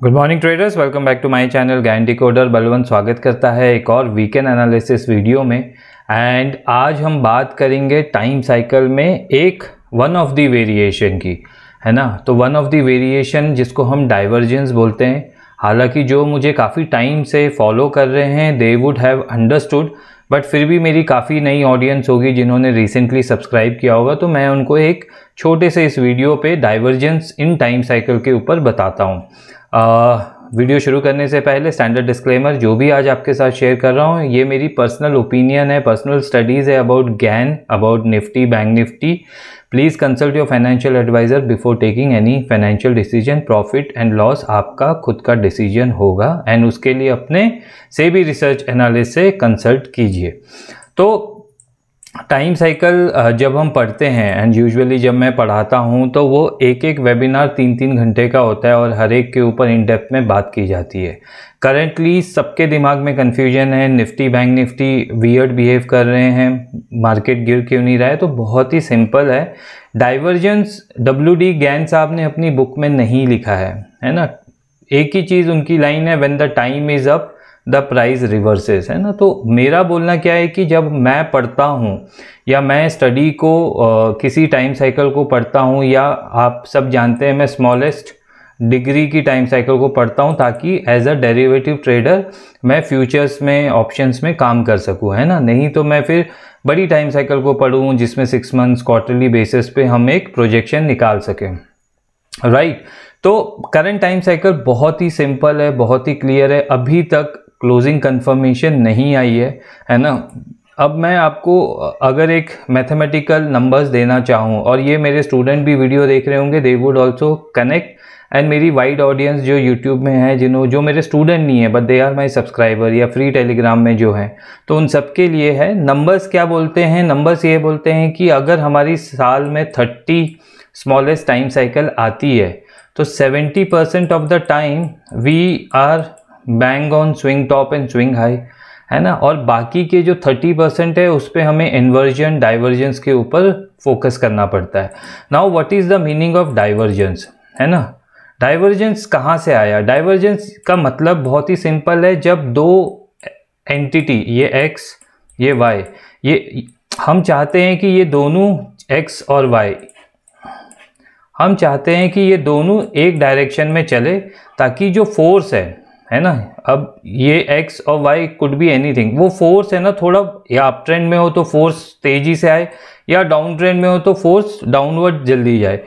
Good morning traders, welcome back to my channel Gyan decoder. Balwant स्वागत करता है एक और वीकेंड एनालिसिस वीडियो में। एंड आज हम बात करेंगे टाइम साइकिल में एक वन ऑफ द वेरिएशन की, है ना। तो वन ऑफ द वेरिएशन जिसको हम डाइवर्जेंस बोलते हैं। हालांकि जो मुझे काफ़ी टाइम से फॉलो कर रहे हैं they would have understood, but फिर भी मेरी काफ़ी नई ऑडियंस होगी जिन्होंने रिसेंटली सब्सक्राइब किया होगा, तो मैं उनको एक छोटे से इस वीडियो पे डाइवर्जेंस इन टाइम साइकिल के ऊपर बताता हूँ। वीडियो शुरू करने से पहले स्टैंडर्ड डिस्क्लेमर, जो भी आज आपके साथ शेयर कर रहा हूँ ये मेरी पर्सनल ओपिनियन है, पर्सनल स्टडीज़ है about Gyan, about Nifty, bank Nifty. Please consult your financial adviser before taking any financial decision. Profit and loss आपका खुद का डिसीजन होगा एंड उसके लिए अपने से भी रिसर्च एनालिस्ट से कंसल्ट कीजिए। तो टाइम साइकिल जब हम पढ़ते हैं एंड यूजुअली जब मैं पढ़ाता हूँ तो वो एक एक वेबिनार 3-3 घंटे का होता है और हर एक के ऊपर इन डेप्थ में बात की जाती है। करेंटली सबके दिमाग में कन्फ्यूजन है, Nifty bank Nifty weird behave कर रहे हैं, मार्केट गिर क्यों नहीं रहा है। तो बहुत ही सिंपल है, डाइवर्जेंस WD गैन साहब ने अपनी बुक में नहीं लिखा है ना। एक ही चीज़ उनकी लाइन है, when the time is up the price reverses, है ना। तो मेरा बोलना क्या है कि जब मैं पढ़ता हूँ या मैं स्टडी को किसी टाइम साइकिल को पढ़ता हूँ, या आप सब जानते हैं मैं स्मॉलेस्ट डिग्री की टाइम साइकिल को पढ़ता हूँ ताकि एज अ डेरिवेटिव ट्रेडर मैं फ्यूचर्स में ऑप्शंस में काम कर सकूँ, है ना। नहीं तो मैं फिर बड़ी टाइम साइकिल को पढ़ूँ जिसमें 6 मंथ्स क्वार्टरली बेसिस पे हम एक प्रोजेक्शन निकाल सकें, राइट। तो करंट टाइम साइकिल बहुत ही सिंपल है, बहुत ही क्लियर है। अभी तक क्लोजिंग कंफर्मेशन नहीं आई है ना। अब मैं आपको अगर एक मैथमेटिकल नंबर्स देना चाहूँ, और ये मेरे स्टूडेंट भी वीडियो देख रहे होंगे, they would also connect, and मेरी वाइड ऑडियंस जो यूट्यूब में है, जो मेरे स्टूडेंट नहीं है but they are my subscriber या फ्री टेलीग्राम में जो है, तो उन सब के लिए है। नंबर्स क्या बोलते हैं? नंबर्स ये बोलते हैं कि अगर हमारी साल में 30 स्मॉलेस्ट टाइम साइकिल आती है तो 70% of the time we are bang on swing top and swing high, है ना। और बाकी के जो 30% है उस पर हमें इन्वर्जन डाइवर्जेंस के ऊपर फोकस करना पड़ता है। Now what is the meaning of divergence, है ना। डाइवर्जेंस कहाँ से आया? डाइवर्जेंस का मतलब बहुत ही सिंपल है, जब दो एंटिटी, ये x ये y, ये हम चाहते हैं कि ये दोनों x और y, हम चाहते हैं कि ये दोनों एक डायरेक्शन में चले ताकि जो फोर्स है ना, अब ये x और y कुड बी एनीथिंग, वो फोर्स है ना थोड़ा या अप ट्रेंड में हो तो फोर्स तेजी से आए, या डाउन ट्रेंड में हो तो फोर्स डाउनवर्ड जल्दी जाए।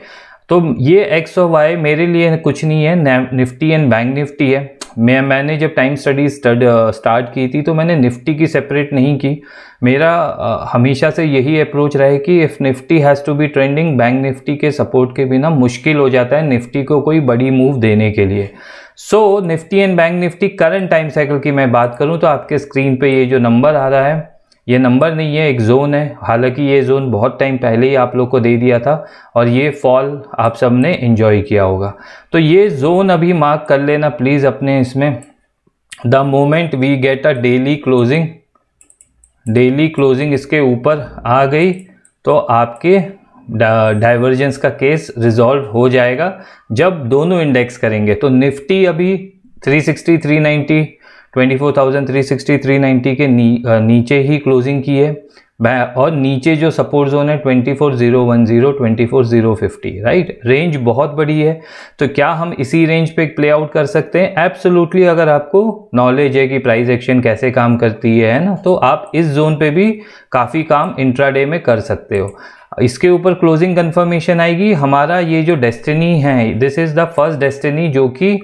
तो ये x और y मेरे लिए कुछ नहीं है, निफ्टी एंड बैंक निफ्टी है। मैंने जब टाइम स्टडी स्टार्ट की थी तो मैंने निफ्टी की सेपरेट नहीं की। मेरा हमेशा से यही अप्रोच रहा है कि if Nifty has to be trending, bank Nifty के सपोर्ट के बिना मुश्किल हो जाता है निफ्टी को कोई बड़ी मूव देने के लिए। So Nifty and Bank Nifty current time cycle की मैं बात करूं तो आपके स्क्रीन पे ये जो नंबर आ रहा है, ये नंबर नहीं है, एक जोन है। हालांकि ये जोन बहुत टाइम पहले ही आप लोग को दे दिया था और ये फॉल आप सब ने एंजॉय किया होगा। तो ये जोन अभी मार्क कर लेना प्लीज़ अपने इसमें। The moment we get a daily closing इसके ऊपर आ गई तो आपके डाइवर्जेंस का केस रिजॉल्व हो जाएगा जब दोनों इंडेक्स करेंगे। तो निफ्टी अभी 360 390 24,360 390 के नीचे ही क्लोजिंग की है, और नीचे जो सपोर्ट जोन है 24,010 24,050, राइट। रेंज बहुत बड़ी है, तो क्या हम इसी रेंज पे प्ले आउट कर सकते हैं? एब्सोल्युटली। अगर आपको नॉलेज है कि प्राइस एक्शन कैसे काम करती है ना, तो आप इस जोन पे भी काफ़ी काम इंट्राडे में कर सकते हो। इसके ऊपर क्लोजिंग कंफर्मेशन आएगी। हमारा ये जो डेस्टिनी है, this is the first destiny जो कि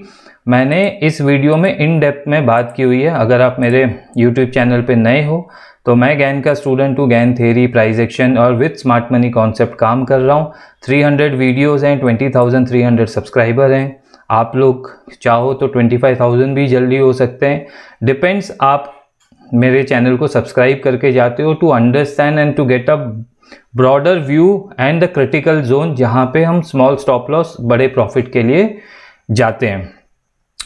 मैंने इस वीडियो में इन डेप्थ में बात की हुई है। अगर आप मेरे यूट्यूब चैनल पे नए हो तो मैं ज्ञान का स्टूडेंट हूँ, ज्ञान थ्योरी, प्राइस एक्शन और विथ स्मार्ट मनी कॉन्सेप्ट काम कर रहा हूँ। 300 वीडियोज़ हैं, 20,300 सब्सक्राइबर हैं। आप लोग चाहो तो 25,000 भी जल्दी हो सकते हैं, डिपेंड्स आप मेरे चैनल को सब्सक्राइब करके जाते हो to understand and to get a broader view and the critical zone, जहाँ पे हम स्मॉल स्टॉप लॉस बड़े प्रॉफिट के लिए जाते हैं।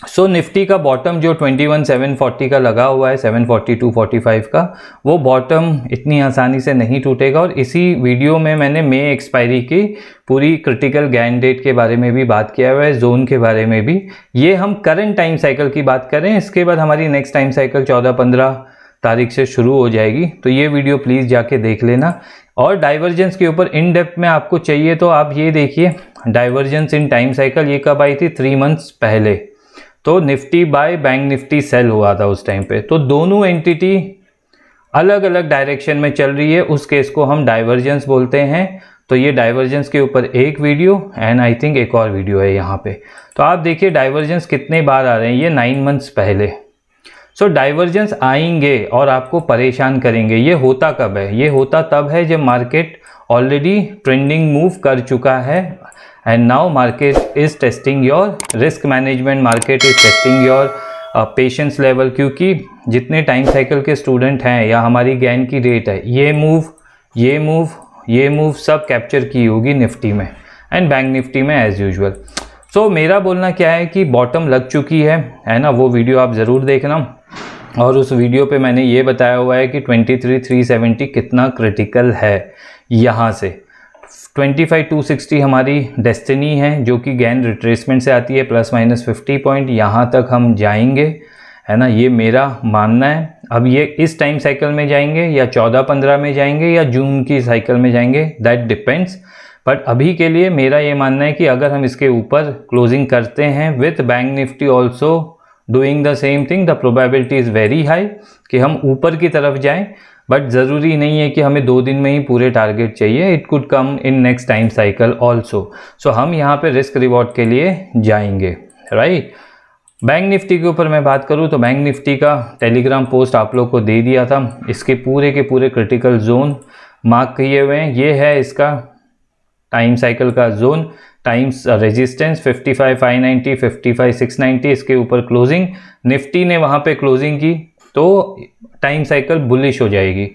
सो निफ्टी का बॉटम जो 21,740 का लगा हुआ है, 742.45 का, वो बॉटम इतनी आसानी से नहीं टूटेगा। और इसी वीडियो में मैंने मई एक्सपायरी की पूरी क्रिटिकल गैन डेट के बारे में भी बात किया हुआ है, जोन के बारे में भी। ये हम करंट टाइम साइकिल की बात करें, इसके बाद हमारी नेक्स्ट टाइम साइकिल 14-15 तारीख से शुरू हो जाएगी, तो ये वीडियो प्लीज़ जाके देख लेना। और डाइवर्जेंस के ऊपर इन डेप्थ में आपको चाहिए तो आप ये देखिए, डाइवर्जेंस इन टाइम साइकिल ये कब आई थी, 3 मंथ्स पहले। तो Nifty buy, bank Nifty sell हुआ था उस टाइम पे। तो दोनों एंटिटी अलग अलग डायरेक्शन में चल रही है, उस केस को हम डाइवर्जेंस बोलते हैं। तो ये डाइवर्जेंस के ऊपर एक वीडियो एंड आई थिंक एक और वीडियो है यहाँ पे। तो आप देखिए डाइवर्जेंस कितने बार आ रहे हैं, ये 9 मंथ्स पहले। सो डाइवर्जेंस आएंगे और आपको परेशान करेंगे। ये होता कब है, ये होता तब है जब मार्केट ऑलरेडी ट्रेंडिंग मूव कर चुका है and now market is testing your risk management, market is testing your patience level. क्योंकि जितने टाइम साइकिल के स्टूडेंट हैं या हमारी गैन की रेट है, ये मूव, ये मूव, ये मूव सब कैप्चर की होगी निफ्टी में एंड बैंक निफ्टी में एज यूजुअल। सो मेरा बोलना क्या है कि बॉटम लग चुकी है ना, वो वीडियो आप ज़रूर देखना। और उस वीडियो पे मैंने ये बताया हुआ है कि 23,370 कितना क्रिटिकल है। यहाँ से 25,260 हमारी डेस्टिनी है, जो कि गैन रिट्रेसमेंट से आती है, ±50 पॉइंट। यहाँ तक हम जाएंगे, है ना, ये मेरा मानना है। अब ये इस टाइम साइकिल में जाएंगे या 14-15 में जाएंगे या जून की साइकिल में जाएंगे, दैट डिपेंड्स। बट अभी के लिए मेरा ये मानना है कि अगर हम इसके ऊपर क्लोजिंग करते हैं with bank Nifty also doing the same thing, the probability is very high कि हम ऊपर की तरफ जाएं। बट ज़रूरी नहीं है कि हमें 2 दिन में ही पूरे टारगेट चाहिए, it could come in next time cycle also. So हम यहाँ पे रिस्क रिवॉर्ड के लिए जाएंगे, राइट। बैंक निफ्टी के ऊपर मैं बात करूँ तो बैंक निफ्टी का टेलीग्राम पोस्ट आप लोग को दे दिया था। इसके पूरे के पूरे क्रिटिकल जोन मार्क किए हुए हैं। ये है इसका टाइम साइकिल का जोन, टाइम्स रेजिस्टेंस 55,590, 55,690, इसके ऊपर क्लोजिंग। निफ्टी ने वहाँ पे क्लोजिंग की तो टाइम साइकिल बुलिश हो जाएगी।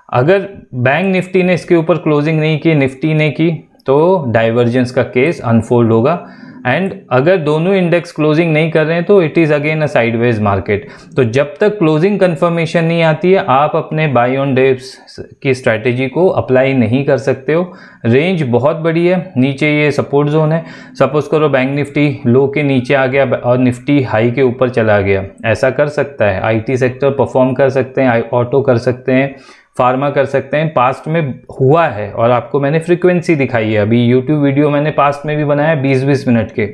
अगर बैंक निफ्टी ने इसके ऊपर क्लोजिंग नहीं की, निफ्टी ने की, तो डाइवर्जेंस का केस अनफोल्ड होगा। एंड अगर दोनों इंडेक्स क्लोजिंग नहीं कर रहे हैं तो it is again a sideways market. तो जब तक क्लोजिंग कंफर्मेशन नहीं आती है, आप अपने बाय ऑन डिप्स की स्ट्रैटेजी को अप्लाई नहीं कर सकते हो। रेंज बहुत बड़ी है, नीचे ये सपोर्ट जोन है। सपोज करो बैंक निफ्टी लो के नीचे आ गया और निफ्टी हाई के ऊपर चला गया, ऐसा कर सकता है। आईटी सेक्टर परफॉर्म कर सकते हैं, ऑटो कर सकते हैं, फार्मा कर सकते हैं, पास्ट में हुआ है। और आपको मैंने फ्रीक्वेंसी दिखाई है, अभी यूट्यूब वीडियो मैंने पास्ट में भी बनाया 20-20 मिनट के।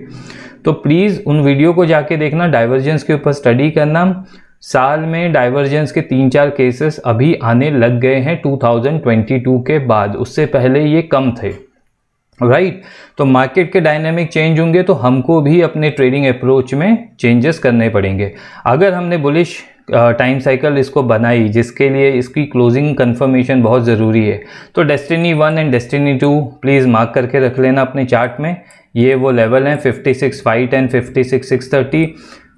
तो प्लीज़ उन वीडियो को जाके देखना, डाइवर्जेंस के ऊपर स्टडी करना। साल में डाइवर्जेंस के 3-4 केसेस अभी आने लग गए हैं 2022 के बाद, उससे पहले ये कम थे, राइट। तो मार्केट के डायनामिक चेंज होंगे तो हमको भी अपने ट्रेडिंग अप्रोच में चेंजेस करने पड़ेंगे। अगर हमने बुलिश टाइम साइकिल इसको बनाई, जिसके लिए इसकी क्लोजिंग कंफर्मेशन बहुत ज़रूरी है, तो destiny 1 and destiny 2 please mark करके रख लेना अपने चार्ट में। ये वो लेवल हैं 56,510, 56,630,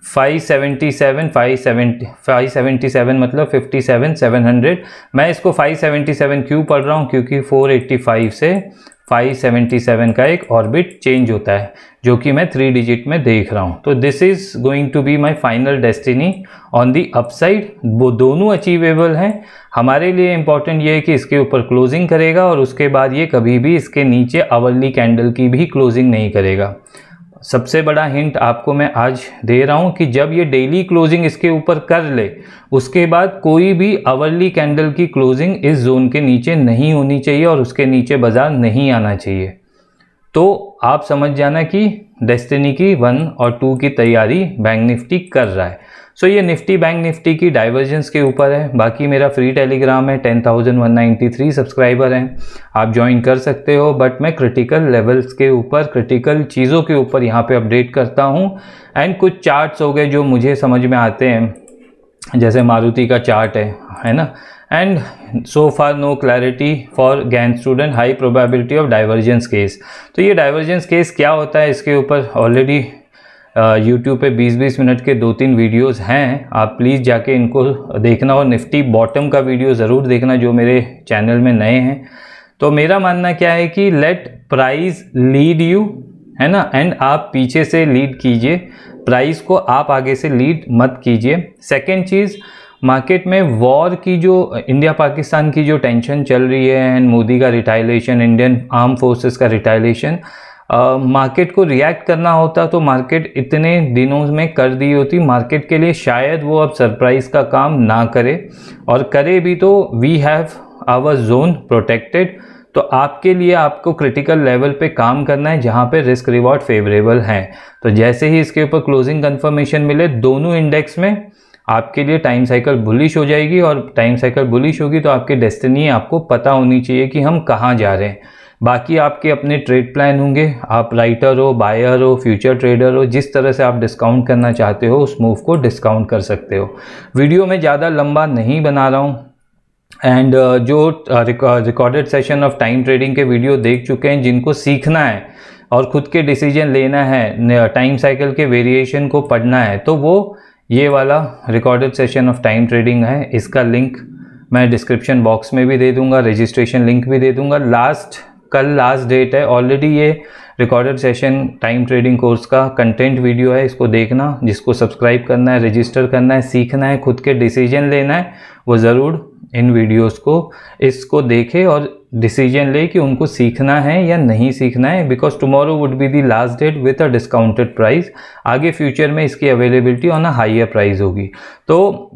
577 मतलब 57,700। मैं इसको 577 क्यों पढ़ रहा हूँ, क्योंकि 485 से 577 का एक ऑर्बिट चेंज होता है, जो कि मैं 3 डिजिट में देख रहा हूँ। तो this is going to be my final destiny on the upside. वो दोनों अचीवेबल हैं। हमारे लिए इंपॉर्टेंट ये है कि इसके ऊपर क्लोजिंग करेगा और उसके बाद ये कभी भी इसके नीचे आवरली कैंडल की भी क्लोजिंग नहीं करेगा। सबसे बड़ा हिंट आपको मैं आज दे रहा हूं कि जब ये डेली क्लोजिंग इसके ऊपर कर ले, उसके बाद कोई भी आवरली कैंडल की क्लोजिंग इस जोन के नीचे नहीं होनी चाहिए और उसके नीचे बाजार नहीं आना चाहिए। तो आप समझ जाना कि डेस्टिनी की 1 और 2 की तैयारी बैंक निफ्टी कर रहा है। सो ये निफ्टी बैंक निफ्टी की डाइवर्जेंस के ऊपर है। बाकी मेरा फ्री टेलीग्राम है, 10,193 सब्सक्राइबर हैं, आप ज्वाइन कर सकते हो। बट मैं क्रिटिकल लेवल्स के ऊपर, क्रिटिकल चीज़ों के ऊपर यहाँ पे अपडेट करता हूँ। एंड कुछ चार्ट्स हो गए जो मुझे समझ में आते हैं, जैसे मारुति का चार्ट है ना। And so far no clarity for Gann student, high probability of divergence case. तो ये डाइवर्जेंस केस क्या होता है, इसके ऊपर ऑलरेडी यूट्यूब पे 20-20 मिनट के 2-3 वीडियोस हैं, आप प्लीज़ जाके इनको देखना। और निफ्टी बॉटम का वीडियो ज़रूर देखना जो मेरे चैनल में नए हैं। तो मेरा मानना क्या है कि लेट प्राइस लीड यू, है ना, एंड आप पीछे से लीड कीजिए। प्राइस को आप आगे से लीड मत कीजिए। सेकेंड चीज़, मार्केट में वॉर की जो इंडिया पाकिस्तान की जो टेंशन चल रही है एंड मोदी का रिटाइलेशन, इंडियन आर्म फोर्सेस का रिटाइलेशन, मार्केट को रिएक्ट करना होता तो मार्केट इतने दिनों में कर दी होती। मार्केट के लिए शायद वो अब सरप्राइज का काम ना करे, और करे भी तो we have our zone protected. तो आपके लिए आपको क्रिटिकल लेवल पे काम करना है जहाँ पे रिस्क रिवॉर्ड फेवरेबल है। तो जैसे ही इसके ऊपर क्लोजिंग कंफर्मेशन मिले दोनों इंडेक्स में, आपके लिए टाइम साइकिल बुलिश हो जाएगी, और टाइम साइकिल बुलिश होगी तो आपकी डेस्टिनी आपको पता होनी चाहिए कि हम कहाँ जा रहे हैं। बाकी आपके अपने ट्रेड प्लान होंगे, आप राइटर हो, बायर हो, फ्यूचर ट्रेडर हो, जिस तरह से आप डिस्काउंट करना चाहते हो उस मूव को डिस्काउंट कर सकते हो। वीडियो में ज़्यादा लंबा नहीं बना रहा हूँ, एंड जो recorded session of time trading के वीडियो देख चुके हैं, जिनको सीखना है और ख़ुद के डिसीजन लेना है, टाइम साइकिल के वेरिएशन को पढ़ना है, तो वो ये वाला recorded session of time trading है। इसका लिंक मैं डिस्क्रिप्शन बॉक्स में भी दे दूंगा, रजिस्ट्रेशन लिंक भी दे दूंगा। कल लास्ट डेट है। ऑलरेडी ये recorded session time trading course का कंटेंट वीडियो है, इसको देखना। जिसको सब्सक्राइब करना है, रजिस्टर करना है, सीखना है, खुद के डिसीजन लेना है, वो ज़रूर इन वीडियोस को इसको देखे और डिसीजन ले कि उनको सीखना है या नहीं सीखना है, because tomorrow would be the last date with a discounted price. आगे फ्यूचर में इसकी availability on a higher price होगी। तो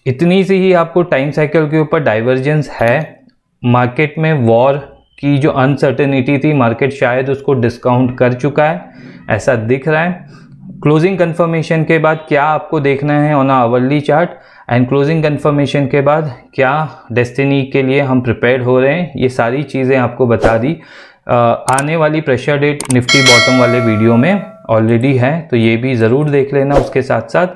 इतनी सी ही आपको टाइम साइकिल के ऊपर डाइवर्जेंस है। मार्केट में वॉर की जो अनसर्टेनिटी थी, मार्केट शायद उसको डिस्काउंट कर चुका है, ऐसा दिख रहा है। क्लोजिंग कंफर्मेशन के बाद क्या आपको देखना है on hourly chart, and closing confirmation के बाद क्या डेस्टिनी के लिए हम प्रिपेयर्ड हो रहे हैं, ये सारी चीज़ें आपको बता दी। आने वाली प्रेशर डेट निफ्टी बॉटम वाले वीडियो में ऑलरेडी है, तो ये भी ज़रूर देख लेना। उसके साथ साथ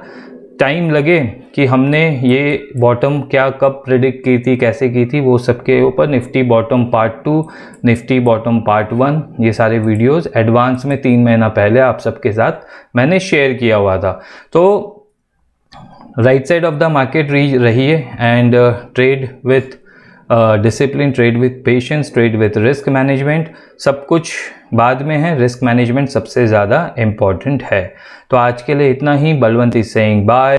टाइम लगे कि हमने ये बॉटम क्या कब प्रेडिक्ट की थी, कैसे की थी, वो सबके ऊपर Nifty bottom part 2, Nifty bottom part 1, ये सारे वीडियोस एडवांस में 3 महीना पहले आप सबके साथ मैंने शेयर किया हुआ था। तो right side of the market रहिए and trade with discipline, trade with patience, trade with risk management. सब कुछ बाद में है, रिस्क मैनेजमेंट सबसे ज़्यादा इम्पॉर्टेंट है। तो आज के लिए इतना ही। Balwant is saying bye.